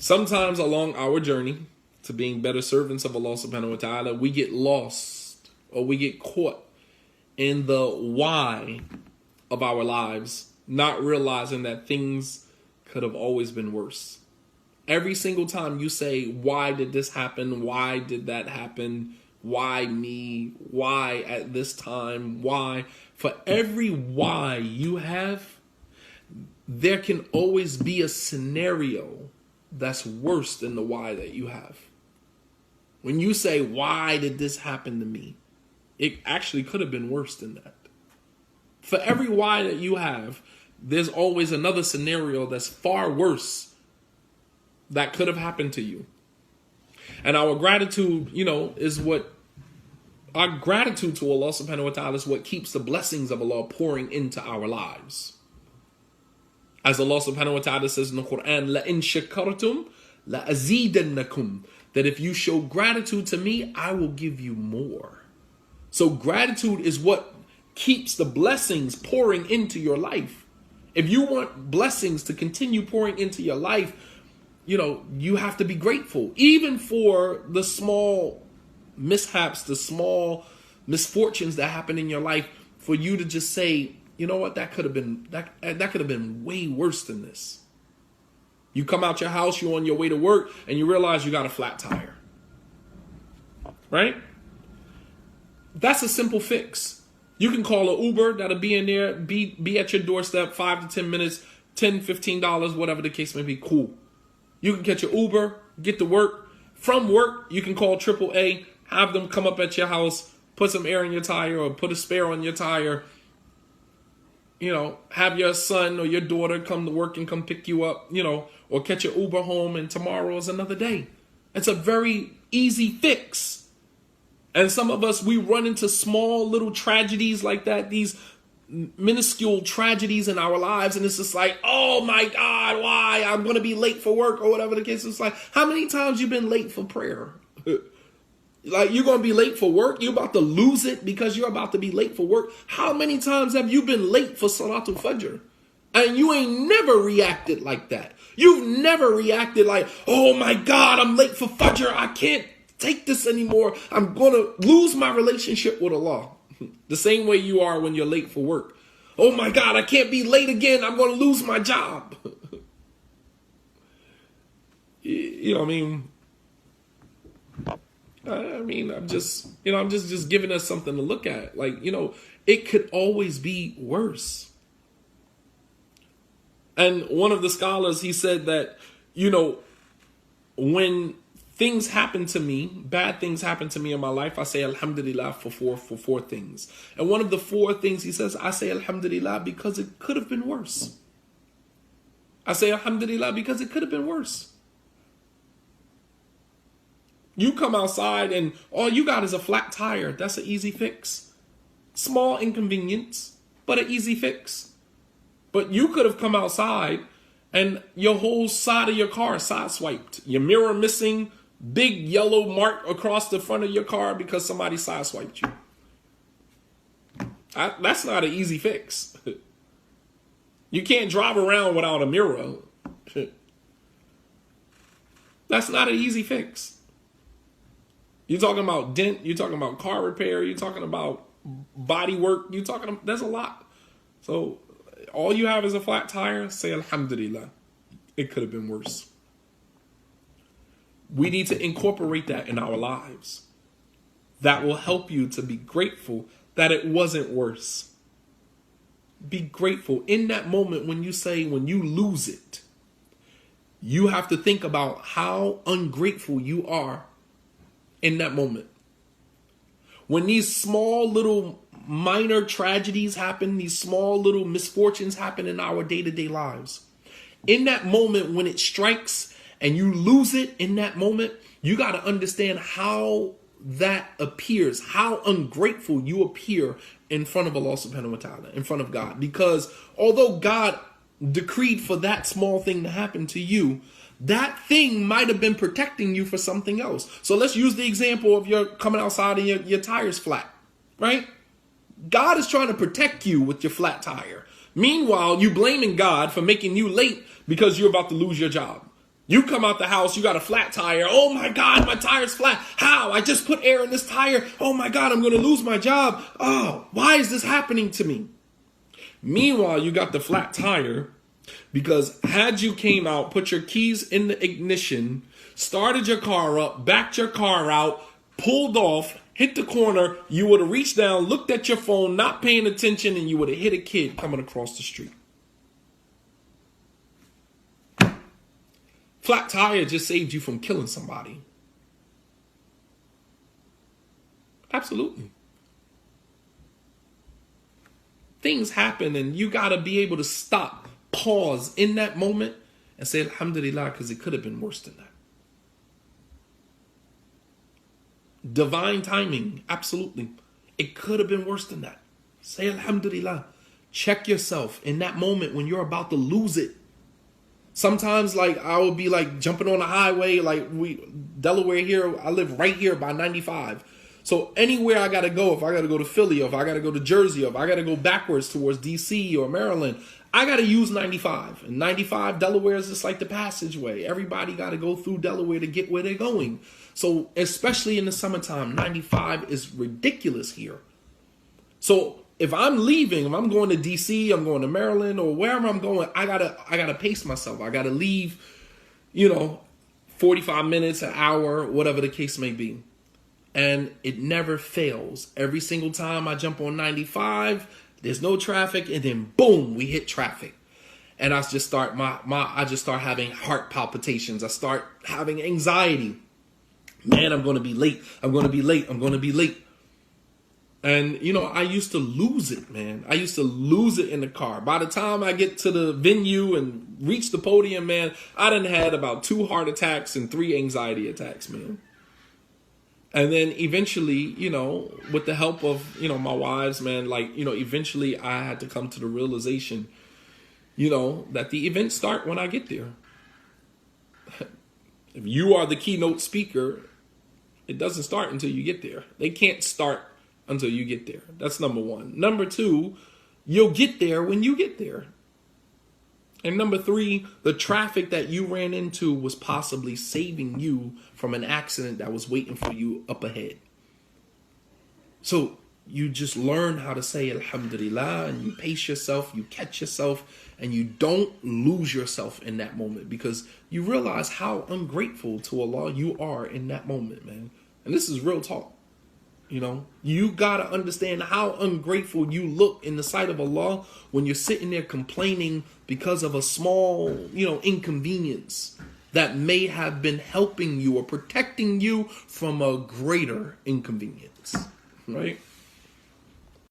Sometimes along our journey to being better servants of Allah subhanahu wa ta'ala, we get lost or we get caught in the why of our lives, not realizing that things could have always been worse. Every single time you say, why did this happen? Why did that happen? Why me? Why at this time? Why? For every why you have, there can always be a scenario that's worse than the why that you have. When you say, why did this happen to me? It actually could have been worse than that. For every why that you have, there's always another scenario that's far worse that could have happened to you. And our gratitude, is what our gratitude to Allah subhanahu wa ta'ala is what keeps the blessings of Allah pouring into our lives. As Allah subhanahu wa ta'ala says in the Quran, لَإِن شَكَرْتُمْ لَأَزِيدَنَّكُمْ, that if you show gratitude to me, I will give you more. So gratitude is what keeps the blessings pouring into your life. If you want blessings to continue pouring into your life, you have to be grateful, even for the small mishaps, the small misfortunes that happen in your life, for you to just say, you know what, that could have been way worse than this. You come out your house, you're on your way to work, and you realize you got a flat tire. Right? That's a simple fix. You can call an Uber that'll be in there, be at your doorstep, 5 to 10 minutes, $10, $15, whatever the case may be, cool. You can catch your Uber, get to work. From work, you can call AAA, have them come up at your house, put some air in your tire or put a spare on your tire. Have your son or your daughter come to work and come pick you up, or catch your Uber home, and tomorrow is another day. It's a very easy fix. And some of us, we run into small little tragedies like that, these minuscule tragedies in our lives, and it's just like, oh my God, why? I'm going to be late for work or whatever the case. It's like, how many times you been late for prayer? Like, you're going to be late for work? You're about to lose it because you're about to be late for work? How many times have you been late for Salatul Fajr? And you ain't never reacted like that. You've never reacted like, oh my God, I'm late for Fajr. I can't take this anymore. I'm going to lose my relationship with Allah. The same way you are when you're late for work. Oh my God, I can't be late again. I'm going to lose my job. I'm just giving us something to look at. Like, it could always be worse. And one of the scholars, he said that, when things happen to me, bad things happen to me in my life, I say Alhamdulillah for four things. And one of the 4 things he says, I say Alhamdulillah because it could have been worse. I say Alhamdulillah because it could have been worse. You come outside and all you got is a flat tire. That's an easy fix. Small inconvenience, but an easy fix. But you could have come outside and your whole side of your car sideswiped. Your mirror missing, big yellow mark across the front of your car because somebody sideswiped you. That's not an easy fix. You can't drive around without a mirror. That's not an easy fix. You're talking about dent, you're talking about car repair, you're talking about body work, there's a lot. So all you have is a flat tire, say Alhamdulillah. It could have been worse. We need to incorporate that in our lives. That will help you to be grateful that it wasn't worse. Be grateful in that moment when you lose it. You have to think about how ungrateful you are in that moment. When these small little minor tragedies happen, these small little misfortunes happen in our day-to-day lives. In that moment when it strikes and you lose it in that moment, you got to understand how that appears, how ungrateful you appear in front of Allah subhanahu wa ta'ala, in front of God. Because although God decreed for that small thing to happen to you, that thing might have been protecting you for something else. So let's use the example of you're coming outside and your tire's flat, right? God is trying to protect you with your flat tire. Meanwhile, you blaming God for making you late because you're about to lose your job. You come out the house, you got a flat tire. Oh my God, my tire's flat. How? I just put air in this tire. Oh my God, I'm going to lose my job. Oh, why is this happening to me? Meanwhile, you got the flat tire because had you came out, put your keys in the ignition, started your car up, backed your car out, pulled off, hit the corner, you would have reached down, looked at your phone, not paying attention, and you would have hit a kid coming across the street. Flat tire just saved you from killing somebody. Absolutely. Things happen and you got to be able to stop, pause in that moment and say, Alhamdulillah, because it could have been worse than that. Divine timing, absolutely. It could have been worse than that. Say Alhamdulillah. Check yourself in that moment when you're about to lose it. Sometimes, like, I would be like jumping on the highway, like Delaware here. I live right here by 95. So anywhere I got to go, if I got to go to Philly, or if I got to go to Jersey, or if I got to go backwards towards DC or Maryland, I got to use 95. And 95, Delaware is just like the passageway. Everybody got to go through Delaware to get where they're going. So especially in the summertime, 95 is ridiculous here. So if I'm leaving, if I'm going to DC, I'm going to Maryland, or wherever I'm going, I gotta pace myself. I gotta leave, 45 minutes, an hour, whatever the case may be. And it never fails. Every single time I jump on 95, there's no traffic, and then boom, we hit traffic. And I just start I just start having heart palpitations. I start having anxiety. Man, I'm going to be late. I'm going to be late. I'm going to be late. And, I used to lose it, man. I used to lose it in the car. By the time I get to the venue and reach the podium, man, I done had about 2 heart attacks and 3 anxiety attacks, man. And then eventually, with the help of, my wives, man, eventually I had to come to the realization, that the events start when I get there. If you are the keynote speaker, it doesn't start until you get there. They can't start until you get there. That's number 1. Number 2, you'll get there when you get there. And number 3, the traffic that you ran into was possibly saving you from an accident that was waiting for you up ahead. So you just learn how to say Alhamdulillah, and you pace yourself, you catch yourself, and you don't lose yourself in that moment, because you realize how ungrateful to Allah you are in that moment, man. And this is real talk. You got to understand how ungrateful you look in the sight of Allah when you're sitting there complaining because of a small, inconvenience that may have been helping you or protecting you from a greater inconvenience, right?